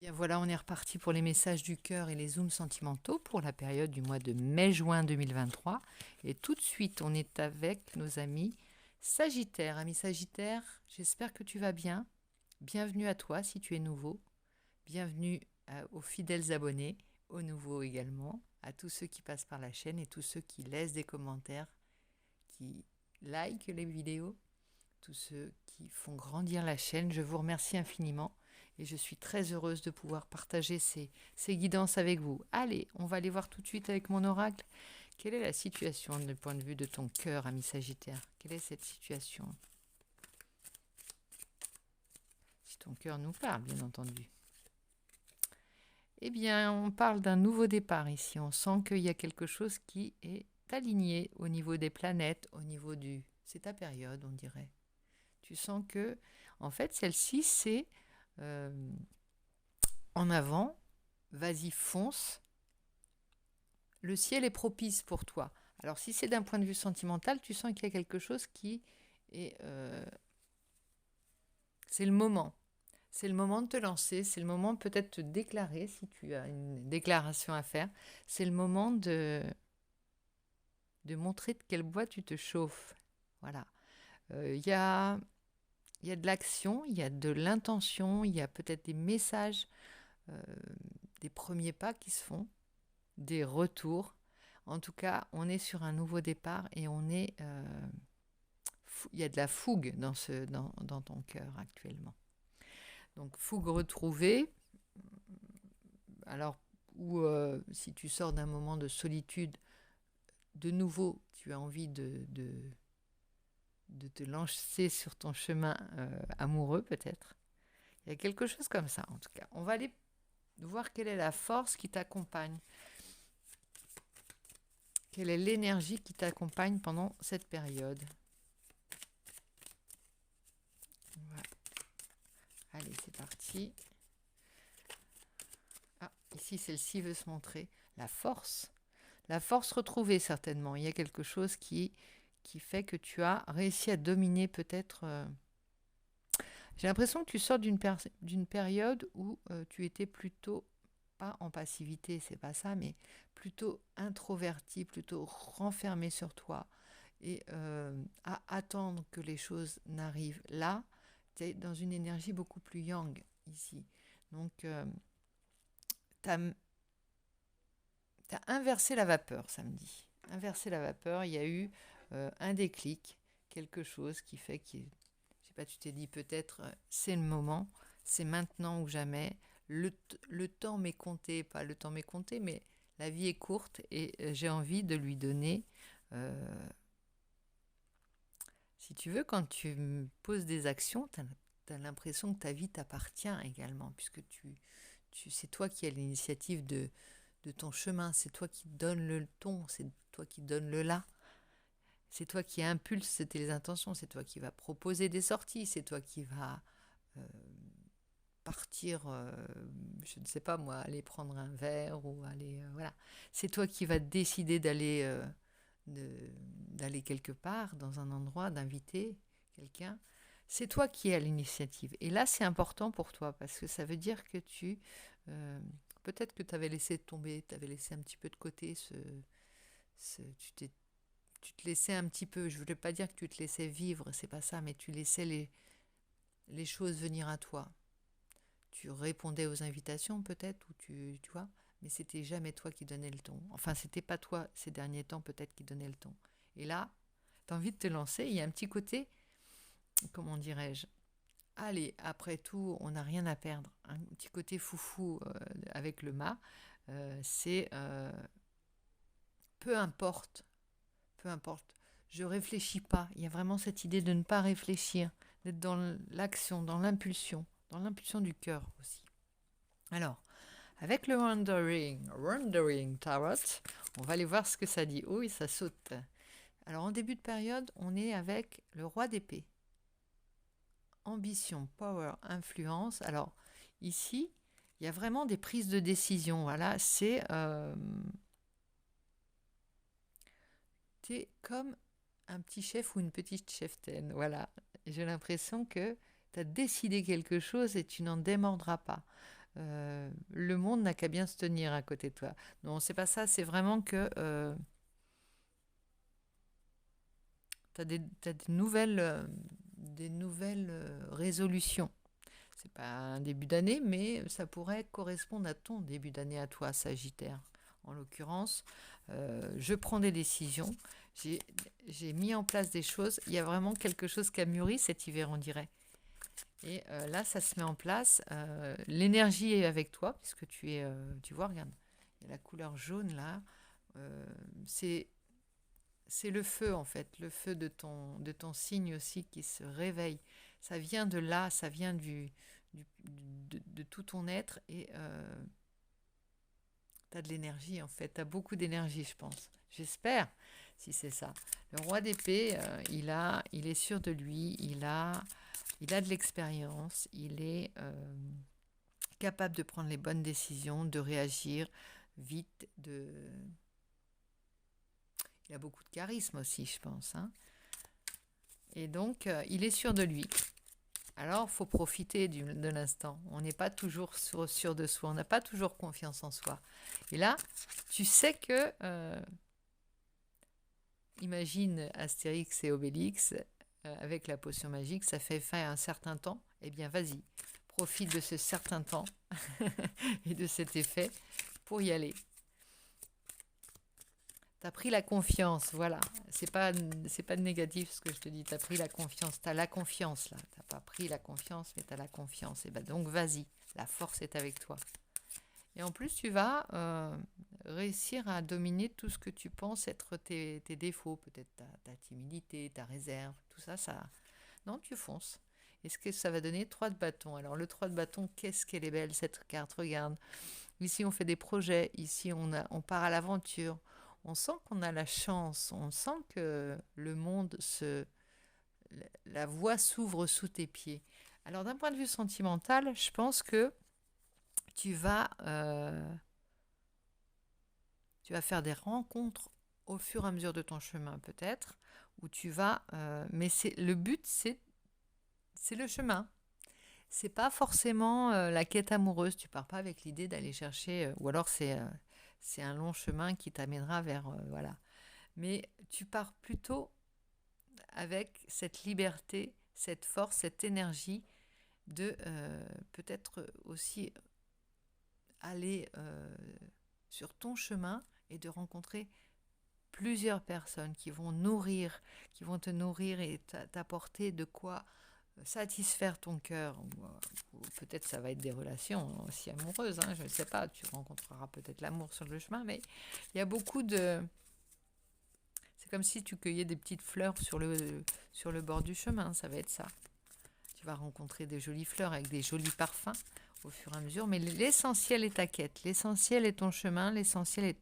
Bien voilà, on est reparti pour les messages du cœur et les zooms sentimentaux pour la période du mois de mai-juin 2023. Et tout de suite, on est avec nos amis Sagittaire. Ami Sagittaire, j'espère que tu vas bien. Bienvenue à toi si tu es nouveau. Bienvenue aux fidèles abonnés, aux nouveaux également, à tous ceux qui passent par la chaîne et tous ceux qui laissent des commentaires, qui likent les vidéos, tous ceux qui font grandir la chaîne. Je vous remercie infiniment et je suis très heureuse de pouvoir partager ces guidances avec vous. Allez, on va aller voir tout de suite avec mon oracle. Quelle est la situation du point de vue de ton cœur, ami Sagittaire? Quelle est cette situation? Si ton cœur nous parle, bien entendu. Eh bien, on parle d'un nouveau départ ici. On sent qu'il y a quelque chose qui est aligné au niveau des planètes, au niveau du... C'est ta période, on dirait. Tu sens que, en fait, celle-ci, c'est en avant, vas-y, fonce. Le ciel est propice pour toi. Alors, si c'est d'un point de vue sentimental, tu sens qu'il y a quelque chose qui est... c'est le moment. C'est le moment de te lancer, c'est le moment peut-être de te déclarer, si tu as une déclaration à faire. C'est le moment de montrer de quel bois tu te chauffes. Voilà. Il y a de l'action, il y a de l'intention, il y a peut-être des messages, des premiers pas qui se font, des retours. En tout cas, on est sur un nouveau départ et on est... il y a de la fougue dans ton cœur actuellement. Donc, fougue retrouvée. Alors, ou si tu sors d'un moment de solitude, de nouveau, tu as envie de te lancer sur ton chemin amoureux, peut-être. Il y a quelque chose comme ça, en tout cas. On va aller voir quelle est la force qui t'accompagne. Quelle est l'énergie qui t'accompagne pendant cette période? Voilà. Allez, c'est parti. Ah, ici, celle-ci veut se montrer. La force. La force retrouvée, certainement. Il y a quelque chose qui fait que tu as réussi à dominer peut-être... J'ai l'impression que tu sors d'une période où tu étais plutôt, pas en passivité, c'est pas ça, mais plutôt introverti, plutôt renfermé sur toi et à attendre que les choses n'arrivent. Là, tu es dans une énergie beaucoup plus yang ici. Donc, tu as inversé la vapeur samedi. Inversé la vapeur, il y a eu un déclic, quelque chose qui fait que, je sais pas, tu t'es dit peut-être c'est le moment, c'est maintenant ou jamais. Le temps m'est compté, pas le temps m'est compté, mais la vie est courte et j'ai envie de lui donner... si tu veux, quand tu poses des actions, tu as l'impression que ta vie t'appartient également, puisque c'est toi qui as l'initiative de ton chemin, c'est toi qui donnes le ton, c'est toi qui donnes le là, c'est toi qui impulse tes intentions, c'est toi qui vas proposer des sorties, c'est toi qui vas partir, je ne sais pas moi, aller prendre un verre ou aller... voilà. C'est toi qui vas décider d'aller quelque part, dans un endroit, d'inviter quelqu'un. C'est toi qui es l'initiative. Et là, c'est important pour toi parce que ça veut dire que peut-être que tu avais laissé tomber, tu avais laissé un petit peu de côté tu te laissais un petit peu, je ne voulais pas dire que tu te laissais vivre, c'est pas ça, mais tu laissais les choses venir à toi. Tu répondais aux invitations peut-être, ou tu vois, mais c'était jamais toi qui donnais le ton. Enfin, c'était pas toi ces derniers temps peut-être qui donnais le ton. Et là, tu as envie de te lancer, il y a un petit côté, comment dirais-je, allez, après tout, on n'a rien à perdre. Un petit côté foufou avec le mât, c'est peu importe, peu importe. Je réfléchis pas. Il y a vraiment cette idée de ne pas réfléchir, d'être dans l'action, dans l'impulsion du cœur aussi. Alors, avec le Wandering Tarot, on va aller voir ce que ça dit. Oh, et ça saute. Alors, en début de période, on est avec le roi d'épée. Ambition, power, influence. Alors, ici, il y a vraiment des prises de décision. Voilà, c'est... t'es comme un petit chef ou une petite cheftaine. Voilà, j'ai l'impression que tu as décidé quelque chose et tu n'en démordras pas. le monde n'a qu'à bien se tenir à côté de toi. Non, c'est pas ça, c'est vraiment que t'as des nouvelles résolutions. C'est pas un début d'année, mais ça pourrait correspondre à ton début d'année à toi, Sagittaire. En l'occurrence, je prends des décisions, j'ai, j'ai mis en place des choses. Il y a vraiment quelque chose qui a mûri cet hiver, on dirait. Et là, ça se met en place. L'énergie est avec toi, puisque tu vois, regarde, il y a la couleur jaune là. Euh, c'est c'est le feu en fait, le feu de ton signe aussi qui se réveille. Ça vient de là, ça vient de tout ton être et tu as de l'énergie en fait, tu as beaucoup d'énergie je pense. J'espère si c'est ça. Le roi d'épée, il est sûr de lui, il a de l'expérience, il est capable de prendre les bonnes décisions, de réagir vite, il a beaucoup de charisme aussi je pense, hein. Et donc, il est sûr de lui. Alors, il faut profiter de l'instant. On n'est pas toujours sûr de soi. On n'a pas toujours confiance en soi. Et là, tu sais que, imagine Astérix et Obélix avec la potion magique, ça fait fin à un certain temps. Eh bien, vas-y, profite de ce certain temps et de cet effet pour y aller. T'as pris la confiance, voilà. C'est pas de négatif ce que je te dis. T'as pris la confiance. T'as la confiance là. T'as pas pris la confiance, mais t'as la confiance. Et ben donc vas-y. La force est avec toi. Et en plus, tu vas réussir à dominer tout ce que tu penses être tes défauts, peut-être ta timidité, ta réserve, tout ça, ça. Non, tu fonces. Et ce que ça va donner 3 de bâton. Alors le 3 de bâton, qu'est-ce qu'elle est belle cette carte, regarde. Ici, on fait des projets. Ici, on part à l'aventure. On sent qu'on a la chance. On sent que le monde la voie s'ouvre sous tes pieds. Alors, d'un point de vue sentimental, je pense que tu vas, euh, tu vas faire des rencontres au fur et à mesure de ton chemin, peut-être, où tu vas. Mais le but, c'est le chemin. C'est pas forcément la quête amoureuse. Tu pars pas avec l'idée d'aller chercher, ou alors c'est un long chemin qui t'amènera vers voilà. Mais tu pars plutôt avec cette liberté, cette force, cette énergie de peut-être aussi aller sur ton chemin et de rencontrer plusieurs personnes qui vont te nourrir et t'apporter de quoi satisfaire ton cœur. Ou peut-être ça va être des relations aussi amoureuses, hein, je ne sais pas, tu rencontreras peut-être l'amour sur le chemin, mais il y a beaucoup de... C'est comme si tu cueillais des petites fleurs sur le bord du chemin, ça va être ça. Tu vas rencontrer des jolies fleurs avec des jolis parfums au fur et à mesure, mais l'essentiel est ta quête, l'essentiel est ton chemin, l'essentiel est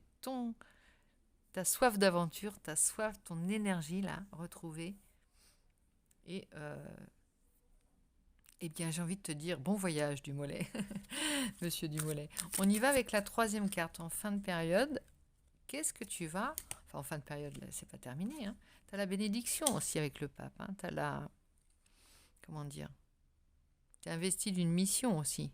ta soif d'aventure, ta soif, ton énergie là, retrouvée. Et eh bien, j'ai envie de te dire bon voyage du Mollet, monsieur du Mollet. On y va avec la 3e carte en fin de période. Qu'est-ce que tu vas... Enfin, en fin de période, là, c'est pas terminé. Hein. Tu as la bénédiction aussi avec le pape. Hein. Tu as la... Comment dire? Tu es investi d'une mission aussi.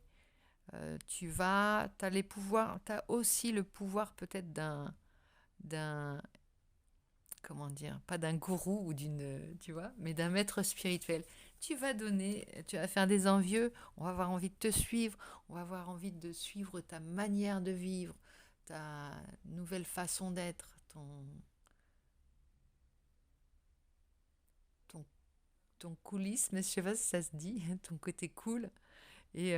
Tu as les pouvoirs... Tu as aussi le pouvoir peut-être d'un... Comment dire? Pas d'un gourou ou d'une... Tu vois? Mais d'un maître spirituel. Tu vas donner, tu vas faire des envieux, on va avoir envie de te suivre, on va avoir envie de suivre ta manière de vivre, ta nouvelle façon d'être, ton, ton coolisme, je sais pas si ça se dit, ton côté cool, et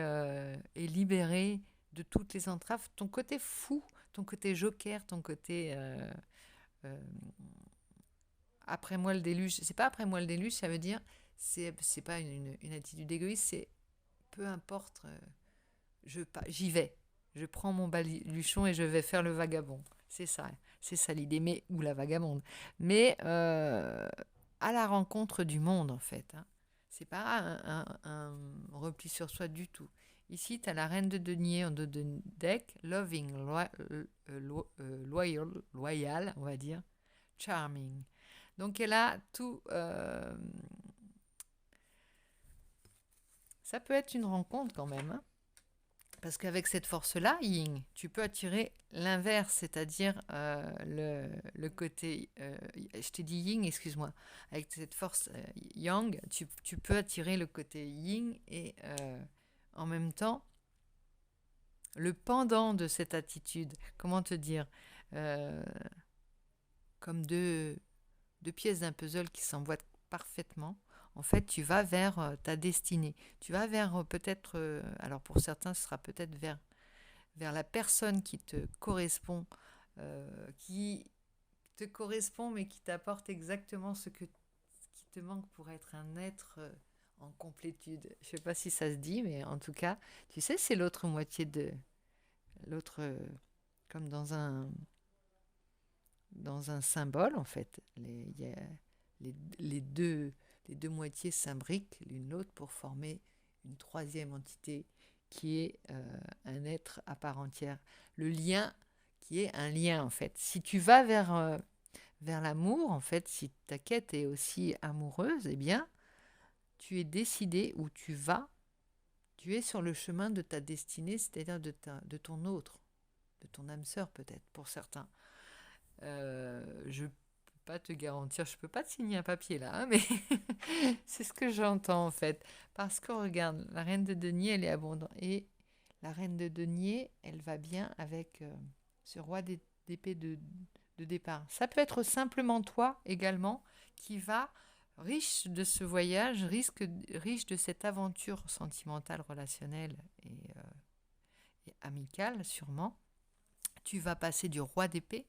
libéré de toutes les entraves, ton côté fou, ton côté joker, ton côté euh, après moi le déluge. C'est pas après moi le déluge, ça veut dire c'est pas une attitude égoïste, c'est peu importe, j'y vais. Je prends mon baluchon et je vais faire le vagabond. C'est ça l'idée, mais ou la vagabonde. Mais à la rencontre du monde en fait. Hein. C'est pas un repli sur soi du tout. Ici, tu as la reine de denier en dos de deck, loving, loyal, on va dire, charming. Donc elle a tout. Ça peut être une rencontre quand même. Hein. Parce qu'avec cette force-là, yin, tu peux attirer l'inverse, c'est-à-dire le côté... je t'ai dit yin, excuse-moi. Avec cette force yang, tu peux attirer le côté yin et en même temps, le pendant de cette attitude, comment te dire euh, comme deux pièces d'un puzzle qui s'emboîtent parfaitement. En fait, tu vas vers ta destinée. Tu vas vers peut-être, alors pour certains, ce sera peut-être vers la personne qui te correspond, mais qui t'apporte exactement ce qui te manque pour être un être en complétude. Je ne sais pas si ça se dit, mais en tout cas, tu sais, c'est l'autre moitié de l'autre, comme dans un symbole, en fait. Les deux moitiés s'imbriquent l'une l'autre pour former une troisième entité qui est un être à part entière. Le lien qui est un lien, en fait. Si tu vas vers l'amour, en fait, si ta quête est aussi amoureuse, eh bien, tu es décidé où tu es sur le chemin de ta destinée, c'est-à-dire de ton autre, de ton âme sœur peut-être, pour certains. Je peux pas te garantir, je peux pas te signer un papier là, hein, mais c'est ce que j'entends en fait. Parce que regarde, la reine de denier, elle est abondante. Et la reine de denier, elle va bien avec ce roi d'épée de départ. Ça peut être simplement toi également qui va, riche de ce voyage, riche de cette aventure sentimentale, relationnelle et amicale sûrement. Tu vas passer du roi d'épée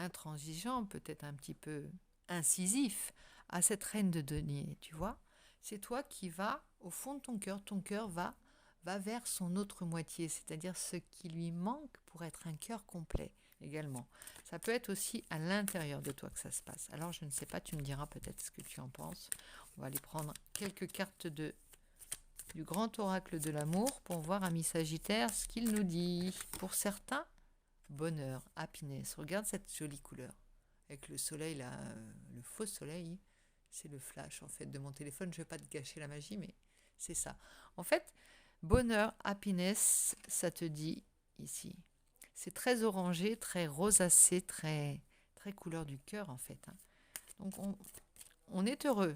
intransigeant, peut-être un petit peu incisif, à cette reine de denier, tu vois. C'est toi qui vas, au fond de ton cœur va vers son autre moitié, c'est-à-dire ce qui lui manque pour être un cœur complet également. Ça peut être aussi à l'intérieur de toi que ça se passe. Alors je ne sais pas, tu me diras peut-être ce que tu en penses. On va aller prendre quelques cartes du grand oracle de l'amour pour voir, ami Sagittaire, ce qu'il nous dit. Pour certains, bonheur, happiness. Regarde cette jolie couleur. Avec le soleil, là, le faux soleil, c'est le flash en fait de mon téléphone. Je ne vais pas te gâcher la magie, mais c'est ça. En fait, bonheur, happiness, ça te dit ici. C'est très orangé, très rosacé, très, très couleur du cœur en fait. Donc on est heureux.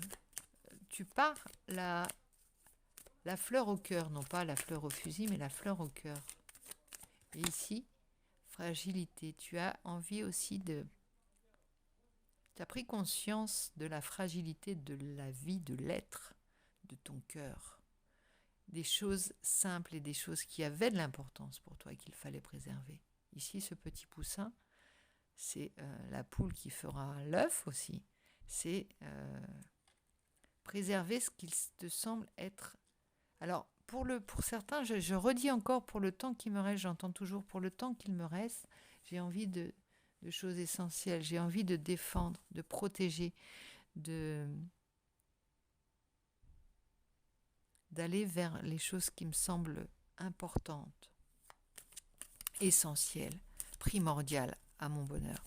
Tu pars la fleur au cœur, non pas la fleur au fusil, mais la fleur au cœur. Et ici, fragilité. Tu as envie aussi de... Tu as pris conscience de la fragilité de la vie, de l'être, de ton cœur. Des choses simples et des choses qui avaient de l'importance pour toi et qu'il fallait préserver. Ici, ce petit poussin, c'est la poule qui fera l'œuf aussi. C'est préserver ce qu'il te semble être. Alors, pour certains, je redis encore pour le temps qui me reste, j'entends toujours pour le temps qu'il me reste, j'ai envie de choses essentielles, j'ai envie de défendre, de protéger, d'aller vers les choses qui me semblent importantes, essentielles, primordiales à mon bonheur.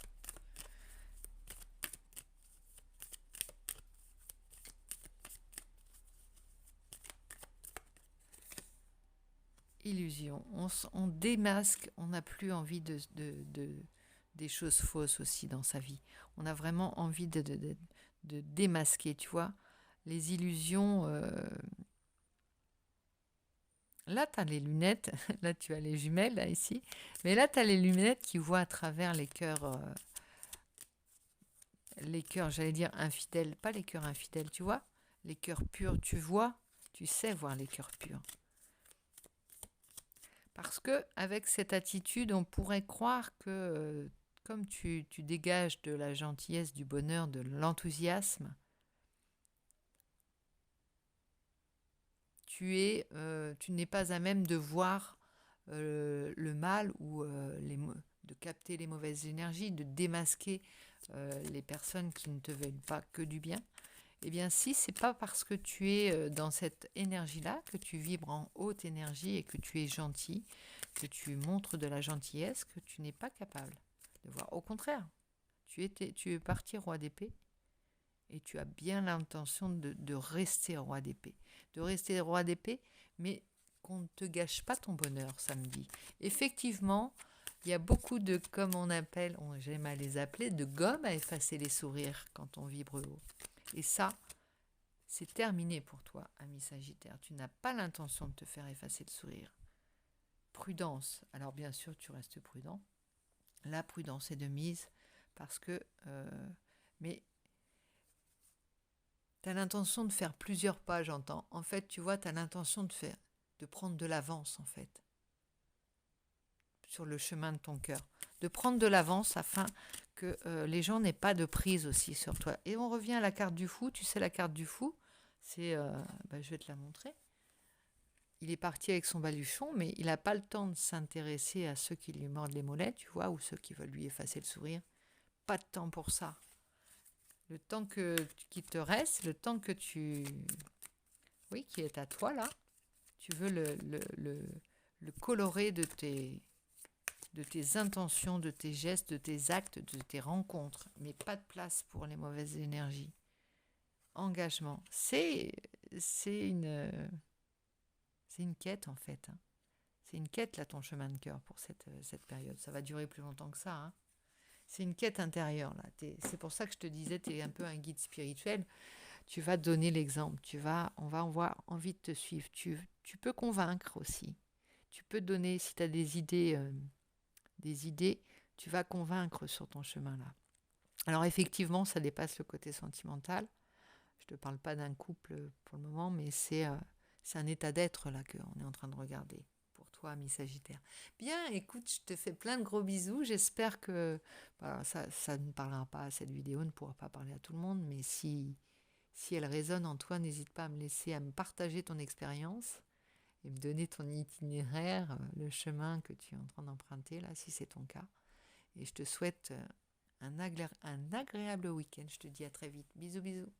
Illusion. On démasque, on n'a plus envie des choses fausses aussi dans sa vie. On a vraiment envie de démasquer, tu vois. Les illusions... Là, tu as les lunettes. Là, tu as les jumelles, là, ici. Mais là, tu as les lunettes qui voient à travers les cœurs, j'allais dire infidèles. Pas les cœurs infidèles, tu vois. Les cœurs purs, tu vois. Tu sais voir les cœurs purs. Parce que avec cette attitude, on pourrait croire que comme tu dégages de la gentillesse, du bonheur, de l'enthousiasme, tu n'es pas à même de voir le mal ou de capter les mauvaises énergies, de démasquer les personnes qui ne te veulent pas que du bien. Eh bien, si c'est pas parce que tu es dans cette énergie-là, que tu vibres en haute énergie et que tu es gentil, que tu montres de la gentillesse, que tu n'es pas capable de voir. Au contraire, tu es parti roi d'épée et tu as bien l'intention de rester roi d'épée. De rester roi d'épée, mais qu'on ne te gâche pas ton bonheur samedi. Effectivement, il y a beaucoup de, comme on appelle, j'aime à les appeler, de gomme à effacer les sourires quand on vibre haut. Et ça, c'est terminé pour toi, ami Sagittaire. Tu n'as pas l'intention de te faire effacer le sourire. Prudence. Alors bien sûr, tu restes prudent. La prudence est de mise parce que... mais tu as l'intention de faire plusieurs pas, j'entends. En fait, tu vois, tu as l'intention de prendre de l'avance, en fait, sur le chemin de ton cœur. De prendre de l'avance afin que les gens n'aient pas de prise aussi sur toi. Et on revient à la carte du fou. Tu sais, la carte du fou, c'est... je vais te la montrer. Il est parti avec son baluchon, mais il n'a pas le temps de s'intéresser à ceux qui lui mordent les mollets, tu vois, ou ceux qui veulent lui effacer le sourire. Pas de temps pour ça. Le temps qui te reste, le temps que oui, qui est à toi là, tu veux le colorer de tes intentions, de tes gestes, de tes actes, de tes rencontres, mais pas de place pour les mauvaises énergies. Engagement, c'est une quête en fait. Hein. C'est une quête là ton chemin de cœur pour cette période. Ça va durer plus longtemps que ça. Hein. C'est une quête intérieure là. C'est pour ça que je te disais, tu es un peu un guide spirituel. Tu vas donner l'exemple. On va avoir envie de te suivre. Tu peux convaincre aussi. Tu peux donner, si tu as des idées, tu vas convaincre sur ton chemin là. Alors effectivement, ça dépasse le côté sentimental. Je ne te parle pas d'un couple pour le moment, mais c'est un état d'être là qu'on est en train de regarder. Pour toi, ami Sagittaire. Bien, écoute, je te fais plein de gros bisous. J'espère que ça ne parlera pas, cette vidéo ne pourra pas parler à tout le monde, mais si elle résonne en toi, n'hésite pas à me partager ton expérience et me donner ton itinéraire, le chemin que tu es en train d'emprunter, là, si c'est ton cas. Et je te souhaite un agréable week-end. Je te dis à très vite. Bisous, bisous.